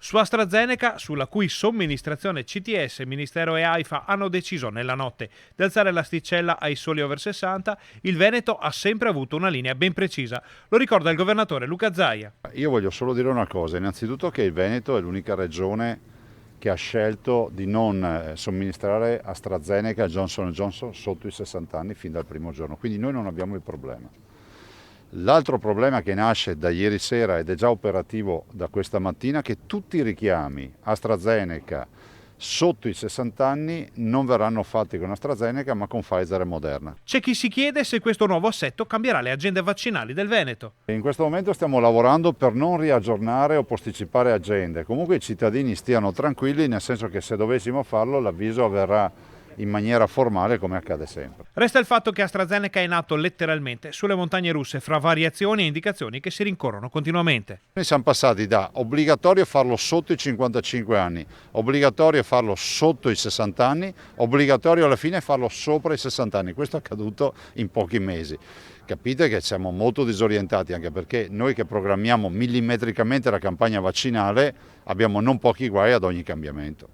Su AstraZeneca, sulla cui somministrazione CTS, Ministero e AIFA hanno deciso nella notte di alzare l'asticella ai soli over 60, il Veneto ha sempre avuto una linea ben precisa. Lo ricorda il governatore Luca Zaia. Io voglio solo dire una cosa, innanzitutto che il Veneto è l'unica regione che ha scelto di non somministrare AstraZeneca e Johnson & Johnson sotto i 60 anni fin dal primo giorno, quindi noi non abbiamo il problema. L'altro problema che nasce da ieri sera ed è già operativo da questa mattina è che tutti i richiami AstraZeneca sotto i 60 anni non verranno fatti con AstraZeneca ma con Pfizer e Moderna. C'è chi si chiede se questo nuovo assetto cambierà le agende vaccinali del Veneto. In questo momento stiamo lavorando per non riaggiornare o posticipare agende. Comunque i cittadini stiano tranquilli, nel senso che se dovessimo farlo l'avviso avverrà in maniera formale come accade sempre. Resta il fatto che AstraZeneca è nato letteralmente sulle montagne russe fra variazioni e indicazioni che si rincorrono continuamente. Noi siamo passati da obbligatorio farlo sotto i 55 anni, obbligatorio farlo sotto i 60 anni, obbligatorio alla fine farlo sopra i 60 anni. Questo è accaduto in pochi mesi. Capite che siamo molto disorientati, anche perché noi che programmiamo millimetricamente la campagna vaccinale abbiamo non pochi guai ad ogni cambiamento.